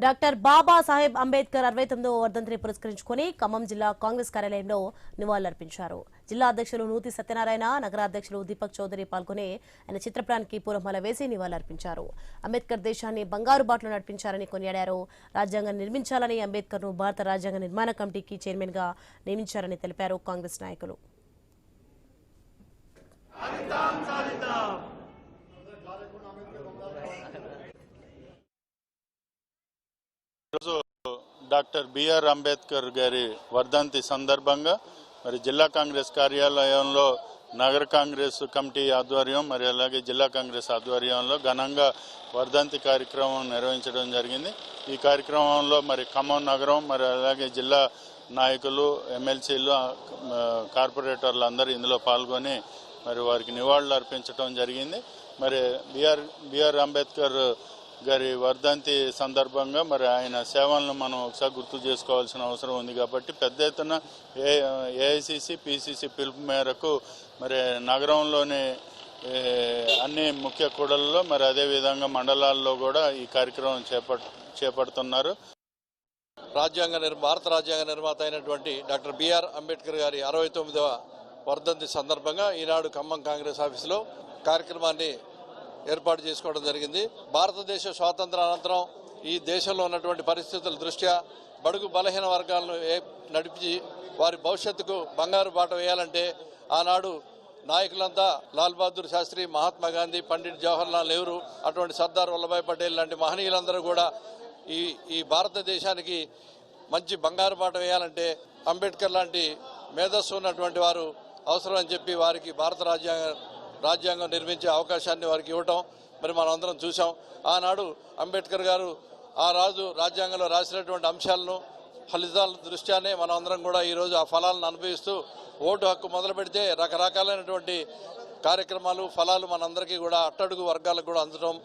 Doctor Baba Saheb Ambedkar 69వ వర్ధంతిని పురస్కరించుకుని ఖమ్మం జిల్లా కాంగ్రెస్ కార్యాలయంలో నివాళులర్పించారు. జిల్లా అధ్యక్షులు నూతి సత్యనారాయణ, నగర అధ్యక్షులు దీపక్ చౌదరి పాల్గొని ఆయన చిత్రపటానికి పూలమాల వేసి నివాళులర్పించారు. అంబేద్కర్ దేశాన్ని బంగారు బాటలో నడిపించారని కొనియాడారు. రాజ్యాంగం నిర్మించాలని అంబేద్కర్ను భారత రాజ్యాంగ నిర్మాణ కమిటీకి చైర్మన్ గా నియమించారని తెలిపారు కాంగ్రెస్ నాయకులు. డాక్టర్ బిఆర్ అంబేద్కర్ గారి వర్ధంతి సందర్భంగా మరి జిల్లా కాంగ్రెస్ కార్యాలయంలో నగర కాంగ్రెస్ కమిటీ ఆధ్వర్యం మరి అలాగే జిల్లా కాంగ్రెస్ ఆధ్వర్యంలో ఘనంగా వర్ధంతి కార్యక్రమం నిర్వహించడం జరిగింది. ఈ కార్యక్రమంలో మరి ఖమ్మం నగరం మరి అలాగే జిల్లా నాయకులు, ఎమ్మెల్సీలు, కార్పొరేటర్లు అందరూ ఇందులో పాల్గొని మరి వారికి నివాళులు అర్పించడం జరిగింది. మరి బిఆర్ అంబేద్కర్ గారి వర్ధంతి సందర్భంగా మరి ఆయన సేవలను మనం ఒకసారి గుర్తు చేసుకోవాల్సిన అవసరం ఉంది. కాబట్టి పెద్ద ఎత్తున ఏఐసిసి, పిసిసి పిలుపు మేరకు మరి నగరంలోని అన్ని ముఖ్య కూడళ్లలో మరి అదేవిధంగా మండలాల్లో కూడా ఈ కార్యక్రమం చేపడుతున్నారు. భారత రాజ్యాంగ నిర్మాత అయినటువంటి డాక్టర్ బిఆర్ అంబేద్కర్ గారి 69వ వర్ధంతి సందర్భంగా ఈనాడు ఖమ్మం కాంగ్రెస్ ఆఫీసులో కార్యక్రమాన్ని ఏర్పాటు చేసుకోవడం జరిగింది. భారతదేశ స్వాతంత్ర అనంతరం ఈ దేశంలో ఉన్నటువంటి పరిస్థితుల దృష్ట్యా బడుగు బలహీన వర్గాలను నడిపి వారి భవిష్యత్తుకు బంగారు బాట వేయాలంటే ఆనాడు నాయకులంతా లాల్ బహదూర్ శాస్త్రి, మహాత్మా గాంధీ, పండిట్ జవహర్లాల్ నెహ్రూ, అటువంటి సర్దార్ వల్లభాయ్ పటేల్ లాంటి మహనీయులందరూ కూడా ఈ భారతదేశానికి మంచి బంగారు బాట వేయాలంటే అంబేద్కర్ లాంటి మేధస్సు ఉన్నటువంటి వారు అవసరం అని చెప్పి వారికి భారత రాజ్యాంగం నిర్మించే అవకాశాన్ని వారికి ఇవ్వటం మరి మనం అందరం చూసాం. ఆనాడు అంబేద్కర్ గారు ఆ రాజ్యాంగంలో రాసినటువంటి అంశాలను ఫలితాల దృష్ట్యానే మనం అందరం కూడా ఈరోజు ఆ ఫలాలను అనుభవిస్తూ ఓటు హక్కు మొదలు పెడితే రకరకాలైనటువంటి కార్యక్రమాలు, ఫలాలు మనందరికీ కూడా అట్టడుగు వర్గాలకు కూడా అందడం